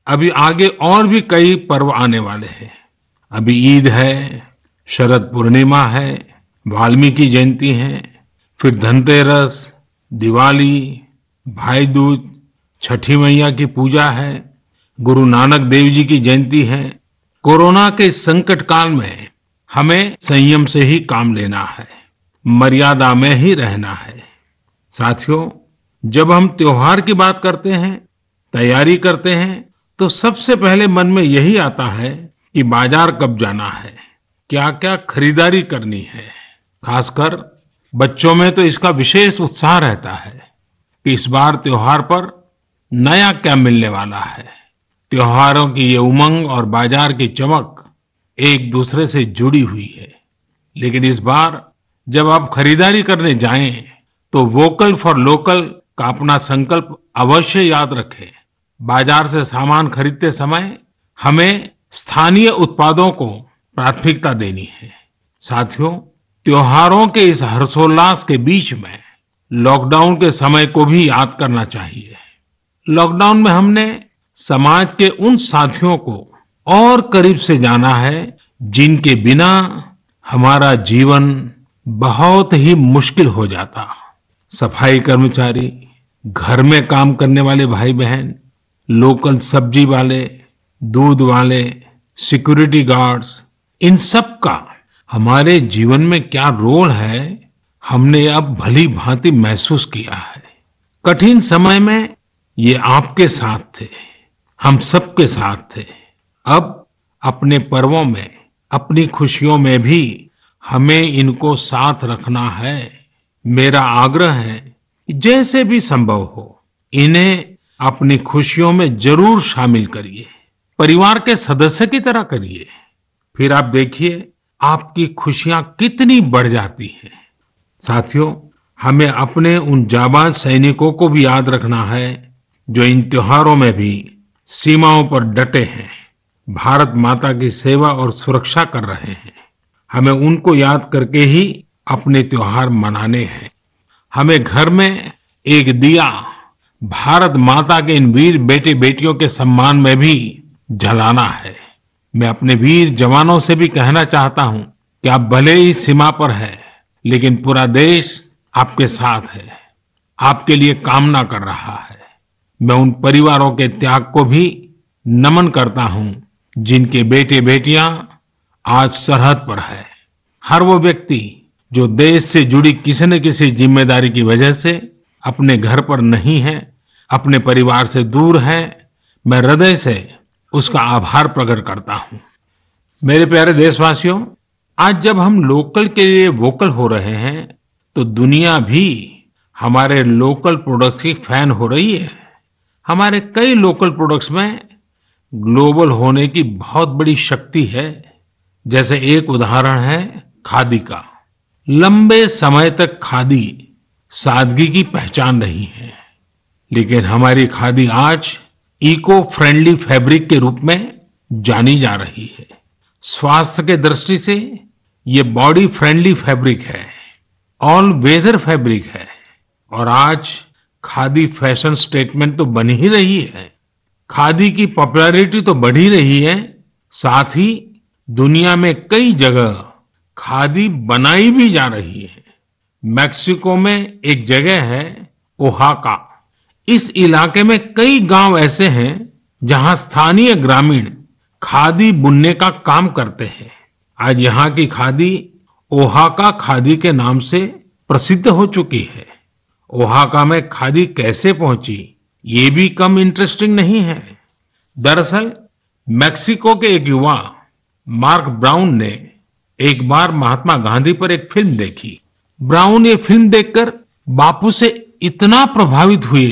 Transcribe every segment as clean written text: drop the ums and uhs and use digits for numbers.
अभी आगे और भी कई पर्व आने वाले हैं। अभी ईद है, शरद पूर्णिमा है, वाल्मीकि जयंती है, फिर धनतेरस, दिवाली, भाई दूज, छठी मैया की पूजा है, गुरु नानक देव जी की जयंती है। कोरोना के संकट काल में हमें संयम से ही काम लेना है, मर्यादा में ही रहना है। साथियों, जब हम त्योहार की बात करते हैं, तैयारी करते हैं, तो सबसे पहले मन में यही आता है कि बाजार कब जाना है, क्या क्या खरीदारी करनी है। खासकर बच्चों में तो इसका विशेष उत्साह रहता है कि इस बार त्योहार पर नया क्या मिलने वाला है। त्योहारों की ये उमंग और बाजार की चमक एक दूसरे से जुड़ी हुई है। लेकिन इस बार जब आप खरीदारी करने जाएं, तो वोकल फॉर लोकल का अपना संकल्प अवश्य याद रखें। बाजार से सामान खरीदते समय हमें स्थानीय उत्पादों को प्राथमिकता देनी है। साथियों, त्योहारों के इस हर्षोल्लास के बीच में लॉकडाउन के समय को भी याद करना चाहिए। लॉकडाउन में हमने समाज के उन साथियों को और करीब से जाना है जिनके बिना हमारा जीवन बहुत ही मुश्किल हो जाता। सफाई कर्मचारी, घर में काम करने वाले भाई बहन, लोकल सब्जी वाले, दूध वाले, सिक्योरिटी गार्ड्स, इन सब का हमारे जीवन में क्या रोल है, हमने अब भली भांति महसूस किया है। कठिन समय में ये आपके साथ थे, हम सबके साथ थे। अब अपने पर्वों में, अपनी खुशियों में भी हमें इनको साथ रखना है। मेरा आग्रह है कि जैसे भी संभव हो, इन्हें अपनी खुशियों में जरूर शामिल करिए, परिवार के सदस्य की तरह करिए। फिर आप देखिए आपकी खुशियां कितनी बढ़ जाती हैं। साथियों, हमें अपने उन जाबाज सैनिकों को भी याद रखना है जो इन त्योहारों में भी सीमाओं पर डटे हैं, भारत माता की सेवा और सुरक्षा कर रहे हैं। हमें उनको याद करके ही अपने त्योहार मनाने हैं। हमें घर में एक दिया भारत माता के इन वीर बेटे बेटियों के सम्मान में भी जलाना है। मैं अपने वीर जवानों से भी कहना चाहता हूं कि आप भले ही सीमा पर हैं, लेकिन पूरा देश आपके साथ है, आपके लिए कामना कर रहा है। मैं उन परिवारों के त्याग को भी नमन करता हूं जिनके बेटे बेटियां आज सरहद पर है। हर वो व्यक्ति जो देश से जुड़ी किसी न किसी जिम्मेदारी की वजह से अपने घर पर नहीं है, अपने परिवार से दूर है, मैं हृदय से उसका आभार प्रकट करता हूं। मेरे प्यारे देशवासियों, आज जब हम लोकल के लिए वोकल हो रहे हैं, तो दुनिया भी हमारे लोकल प्रोडक्ट्स की फैन हो रही है। हमारे कई लोकल प्रोडक्ट्स में ग्लोबल होने की बहुत बड़ी शक्ति है। जैसे एक उदाहरण है खादी का। लंबे समय तक खादी सादगी की पहचान रही है, लेकिन हमारी खादी आज इको फ्रेंडली फैब्रिक के रूप में जानी जा रही है। स्वास्थ्य के दृष्टि से ये बॉडी फ्रेंडली फैब्रिक है, ऑल वेदर फैब्रिक है, और आज खादी फैशन स्टेटमेंट तो बन ही रही है। खादी की पॉपुलैरिटी तो बढ़ ही रही है, साथ ही दुनिया में कई जगह खादी बनाई भी जा रही है। मैक्सिको में एक जगह है ओहाका। इस इलाके में कई गांव ऐसे हैं जहां स्थानीय ग्रामीण खादी बुनने का काम करते हैं। आज यहाँ की खादी ओहाका खादी के नाम से प्रसिद्ध हो चुकी है। ओहाका में खादी कैसे पहुंची, ये भी कम इंटरेस्टिंग नहीं है। दरअसल मैक्सिको के एक युवा मार्क ब्राउन ने एक बार महात्मा गांधी पर एक फिल्म देखी। ब्राउन ये फिल्म देखकर बापू से इतना प्रभावित हुए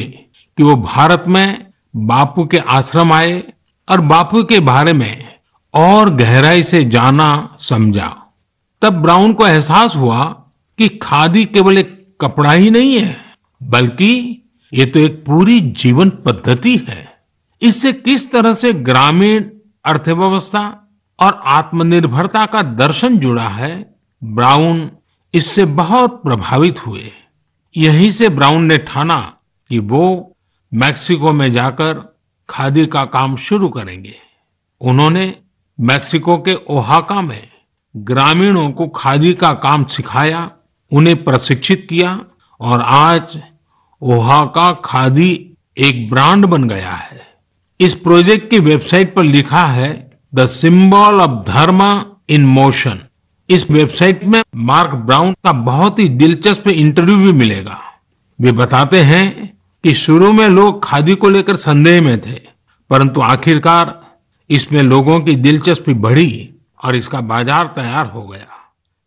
कि वो भारत में बापू के आश्रम आए और बापू के बारे में और गहराई से जाना समझा। तब ब्राउन को एहसास हुआ कि खादी केवल एक कपड़ा ही नहीं है, बल्कि ये तो एक पूरी जीवन पद्धति है। इससे किस तरह से ग्रामीण अर्थव्यवस्था और आत्मनिर्भरता का दर्शन जुड़ा है, ब्राउन इससे बहुत प्रभावित हुए। यहीं से ब्राउन ने ठाना कि वो मैक्सिको में जाकर खादी का काम शुरू करेंगे। उन्होंने मेक्सिको के ओहाका में ग्रामीणों को खादी का काम सिखाया, उन्हें प्रशिक्षित किया और आज ओहाका खादी एक ब्रांड बन गया है। इस प्रोजेक्ट की वेबसाइट पर लिखा है the symbol of Dharma in motion. इस वेबसाइट में मार्क ब्राउन का बहुत ही दिलचस्प इंटरव्यू भी मिलेगा। वे बताते हैं कि शुरू में लोग खादी को लेकर संदेह में थे, परंतु आखिरकार इसमें लोगों की दिलचस्पी बढ़ी और इसका बाजार तैयार हो गया।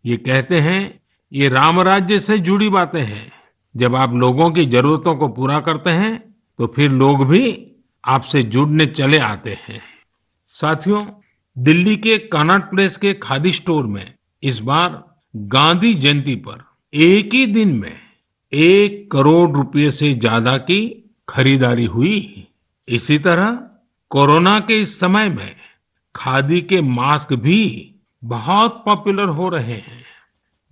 ये कहते हैं ये राम राज्य से जुड़ी बातें हैं। जब आप लोगों की जरूरतों को पूरा करते हैं तो फिर लोग भी आपसे जुड़ने चले आते हैं। साथियों, दिल्ली के कनॉट प्लेस के खादी स्टोर में इस बार गांधी जयंती पर एक ही दिन में 1 करोड़ रुपए से ज्यादा की खरीदारी हुई। इसी तरह कोरोना के इस समय में खादी के मास्क भी बहुत पॉपुलर हो रहे हैं।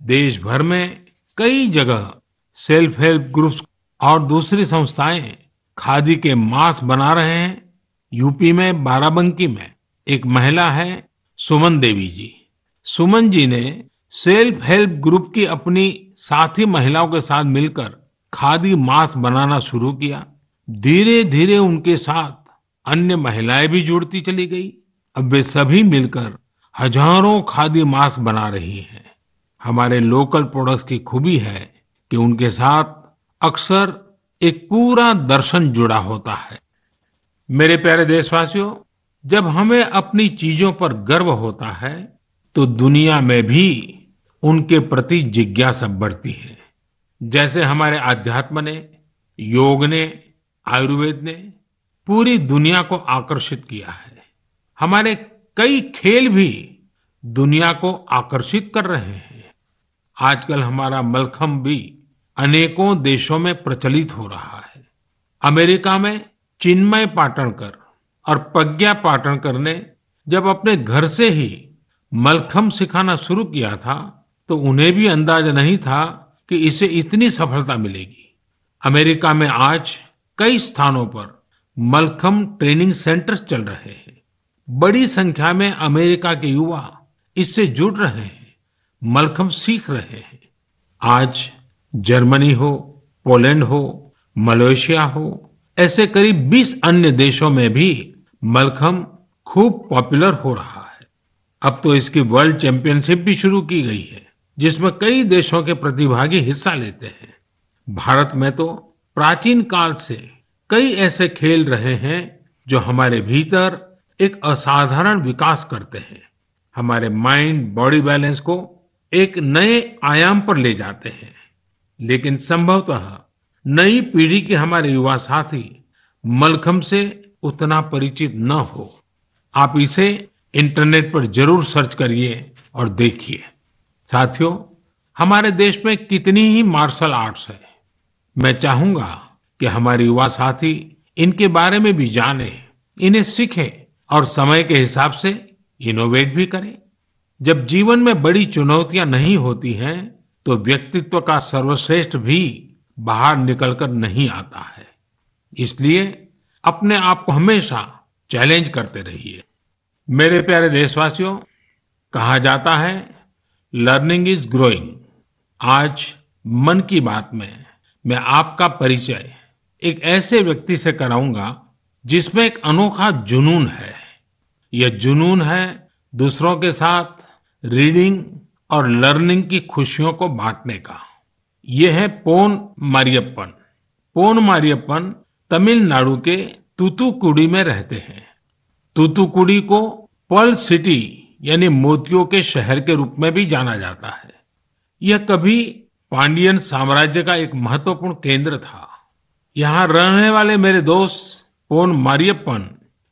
देश भर में कई जगह सेल्फ हेल्प ग्रुप्स और दूसरी संस्थाएं खादी के मास्क बना रहे हैं। यूपी में बाराबंकी में एक महिला है सुमन देवी जी। सुमन जी ने सेल्फ हेल्प ग्रुप की अपनी साथी महिलाओं के साथ मिलकर खादी मास्क बनाना शुरू किया। धीरे धीरे उनके साथ अन्य महिलाएं भी जुड़ती चली गई। अब वे सभी मिलकर हजारों खादी मास्क बना रही हैं। हमारे लोकल प्रोडक्ट्स की खूबी है कि उनके साथ अक्सर एक पूरा दर्शन जुड़ा होता है। मेरे प्यारे देशवासियों, जब हमें अपनी चीजों पर गर्व होता है तो दुनिया में भी उनके प्रति जिज्ञासा बढ़ती है। जैसे हमारे आध्यात्म ने, योग ने, आयुर्वेद ने पूरी दुनिया को आकर्षित किया है। हमारे कई खेल भी दुनिया को आकर्षित कर रहे हैं। आजकल हमारा मलखम्ब भी अनेकों देशों में प्रचलित हो रहा है। अमेरिका में चिन्मय पाटणकर और प्रज्ञा पाटणकर ने जब अपने घर से ही मलखम्ब सिखाना शुरू किया था तो उन्हें भी अंदाजा नहीं था कि इसे इतनी सफलता मिलेगी। अमेरिका में आज कई स्थानों पर मलखम्ब ट्रेनिंग सेंटर्स चल रहे हैं। बड़ी संख्या में अमेरिका के युवा इससे जुड़ रहे हैं, मलखम्ब सीख रहे हैं। आज जर्मनी हो, पोलैंड हो, मलेशिया हो, ऐसे करीब 20 अन्य देशों में भी मलखम्ब खूब पॉपुलर हो रहा है। अब तो इसकी वर्ल्ड चैंपियनशिप भी शुरू की गई है, जिसमें कई देशों के प्रतिभागी हिस्सा लेते हैं। भारत में तो प्राचीन काल से कई ऐसे खेल रहे हैं जो हमारे भीतर एक असाधारण विकास करते हैं, हमारे माइंड बॉडी बैलेंस को एक नए आयाम पर ले जाते हैं। लेकिन संभवतः नई पीढ़ी के हमारे युवा साथी मलखम्ब से उतना परिचित न हो। आप इसे इंटरनेट पर जरूर सर्च करिए और देखिए। साथियों, हमारे देश में कितनी ही मार्शल आर्ट्स है। मैं चाहूंगा कि हमारे युवा साथी इनके बारे में भी जाने, इन्हें सीखें और समय के हिसाब से इनोवेट भी करें। जब जीवन में बड़ी चुनौतियां नहीं होती हैं तो व्यक्तित्व का सर्वश्रेष्ठ भी बाहर निकलकर नहीं आता है। इसलिए अपने आप को हमेशा चैलेंज करते रहिए। मेरे प्यारे देशवासियों, कहा जाता है लर्निंग इज ग्रोइंग। आज मन की बात में मैं आपका परिचय एक ऐसे व्यक्ति से कराऊंगा जिसमें एक अनोखा जुनून है। यह जुनून है दूसरों के साथ रीडिंग और लर्निंग की खुशियों को बांटने का। यह है पोन मारियप्पन। पोन मारियप्पन तमिलनाडु के तूतुकुड़ी में रहते हैं। तूतुकुड़ी को पर्ल सिटी यानी मोतियों के शहर के रूप में भी जाना जाता है। यह कभी पांडियन साम्राज्य का एक महत्वपूर्ण केंद्र था। यहाँ रहने वाले मेरे दोस्त पोन मारियप्पन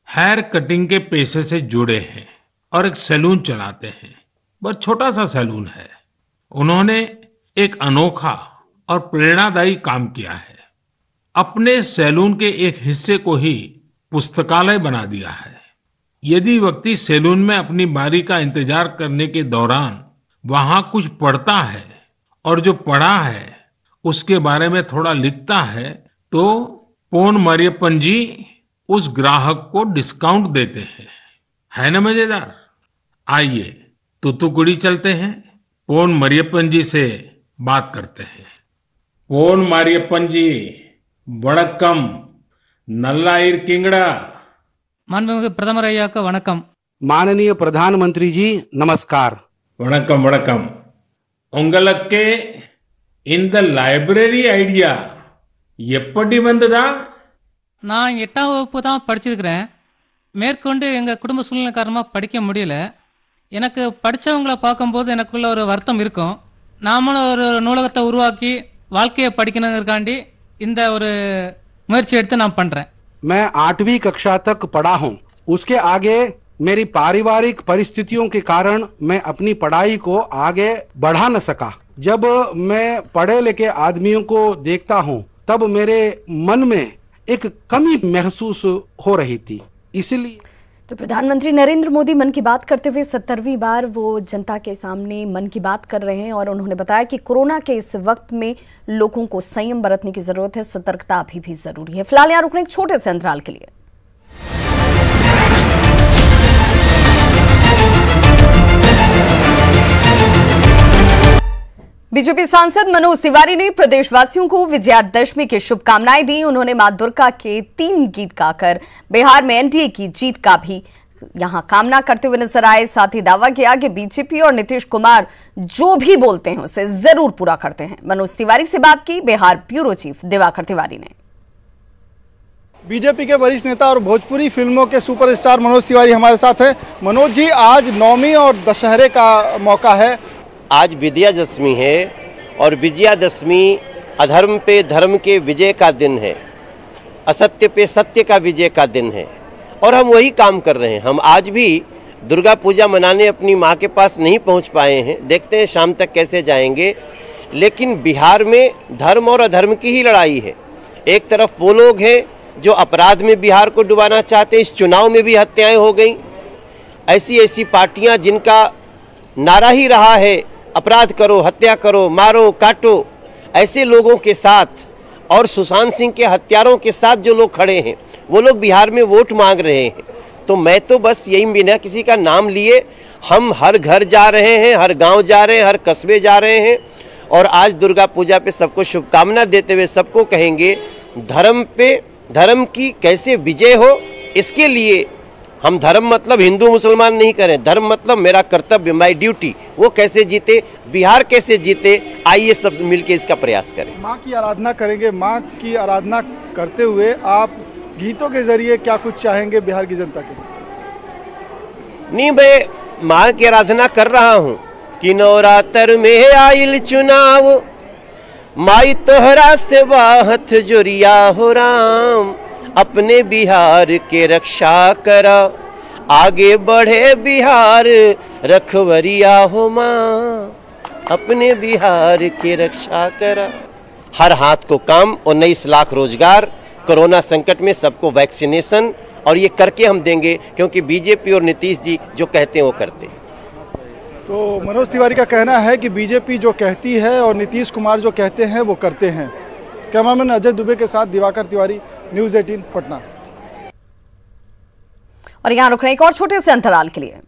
हेयर कटिंग के पेशे से जुड़े हैं और एक सैलून चलाते हैं। बहुत छोटा सा सैलून है। उन्होंने एक अनोखा और प्रेरणादायी काम किया है। अपने सैलून के एक हिस्से को ही पुस्तकालय बना दिया है। यदि व्यक्ति सैलून में अपनी बारी का इंतजार करने के दौरान वहां कुछ पढ़ता है और जो पढ़ा है उसके बारे में थोड़ा लिखता है तो पोन मारियप्पन जी उस ग्राहक को डिस्काउंट देते हैं। है ना मजेदार? आइए तूतुकुड़ी चलते हैं, पोन मरियप्पन जी से बात करते हैं। पोन मारियप्पन जी, वणक्कम, नल्ला इरकिंगड़ा। மாண்புமிகு பிரதமர் ஐயாக்கு வணக்கம். माननीय प्रधानमंत्री जी नमस्कार. वणक्कम वणक्कम. உங்களுக்கு இந்த லைப்ரரி ஐடியா எப்படி வந்ததா? நான் 8ஆம் வகுப்பு தான் படிச்சிருக்கிறேன். மேற்கொண்டு எங்கள் குடும்ப சூழ்நிலை காரணமாக படிக்க முடியல. எனக்கு படித்தவங்களை பார்க்கும்போது எனக்குள்ள ஒரு வருத்தம் இருக்கும். நாமளும் ஒரு நூலகத்தை உருவாக்கி வாழ்க்கையை படிக்கணுங்கிறக்காண்டி இந்த ஒரு முயற்சி எடுத்து நான் பண்ணுறேன். मैं 8वीं कक्षा तक पढ़ा हूँ. उसके आगे मेरी पारिवारिक परिस्थितियों के कारण मैं अपनी पढ़ाई को आगे बढ़ा न सका. जब मैं पढ़े लिखे आदमियों को देखता हूँ तब मेरे मन में एक कमी महसूस हो रही थी. इसलिए तो प्रधानमंत्री नरेंद्र मोदी मन की बात करते हुए 70वीं बार वो जनता के सामने मन की बात कर रहे हैं और उन्होंने बताया कि कोरोना के इस वक्त में लोगों को संयम बरतने की जरूरत है, सतर्कता अभी भी जरूरी है. फिलहाल यहाँ रुकने एक छोटे से अंतराल के लिए. बीजेपी सांसद मनोज तिवारी ने प्रदेशवासियों को विजयादशमी की शुभकामनाएं दी. उन्होंने मां दुर्गा के 3 गीत गाकर बिहार में एनडीए की जीत का भी यहां कामना करते हुए नजर आए. साथ ही दावा किया कि बीजेपी और नीतीश कुमार जो भी बोलते हैं उसे जरूर पूरा करते हैं. मनोज तिवारी से बात की बिहार ब्यूरो चीफ दिवाकर तिवारी ने. बीजेपी के वरिष्ठ नेता और भोजपुरी फिल्मों के सुपरस्टार मनोज तिवारी हमारे साथ हैं. मनोज जी, आज नवमी और दशहरे का मौका है. आज विजयादशमी है और विजयादशमी अधर्म पे धर्म के विजय का दिन है, असत्य पे सत्य का विजय का दिन है और हम वही काम कर रहे हैं. हम आज भी दुर्गा पूजा मनाने अपनी माँ के पास नहीं पहुँच पाए हैं. देखते हैं शाम तक कैसे जाएंगे. लेकिन बिहार में धर्म और अधर्म की ही लड़ाई है. एक तरफ वो लोग हैं जो अपराध में बिहार को डुबाना चाहते हैं. इस चुनाव में भी हत्याएं हो गई. ऐसी ऐसी पार्टियां जिनका नारा ही रहा है अपराध करो, हत्या करो, मारो, काटो, ऐसे लोगों के साथ और सुशांत सिंह के हत्यारों के साथ जो लोग खड़े हैं वो लोग बिहार में वोट मांग रहे हैं. तो मैं तो बस यही, बिना किसी का नाम लिए हम हर घर जा रहे हैं, हर गांव जा रहे हैं, हर कस्बे जा रहे हैं और आज दुर्गा पूजा पे सबको शुभकामना देते हुए सबको कहेंगे धर्म पे धर्म की कैसे विजय हो. इसके लिए हम धर्म मतलब हिंदू मुसलमान नहीं करें, धर्म मतलब मेरा कर्तव्य, माई ड्यूटी, वो कैसे जीते, बिहार कैसे जीते. आइए सब मिलके इसका प्रयास करें. माँ की आराधना करेंगे. माँ की आराधना करते हुए आप गीतों के जरिए क्या कुछ चाहेंगे बिहार की जनता के लिए? नहीं, मैं माँ की आराधना कर रहा हूँ कि नवरात्र में आइल चुनाव, माई तोहरा से बाहत जोरिया हो राम, अपने बिहार के रक्षा करा, आगे बढ़े बिहार रखवरिया हो माँ, अपने बिहार के रक्षा करा. हर हाथ को काम और 19 लाख रोजगार, कोरोना संकट में सबको वैक्सीनेशन, और ये करके हम देंगे क्योंकि बीजेपी और नीतीश जी जो कहते हैं वो करते हैं. तो मनोज तिवारी का कहना है कि बीजेपी जो कहती है और नीतीश कुमार जो कहते हैं वो करते हैं. कैमरामैन अजय दुबे के साथ दिवाकर तिवारी, न्यूज़ 18 पटना. और यहाँ रुकने एक और छोटे से अंतराल के लिए.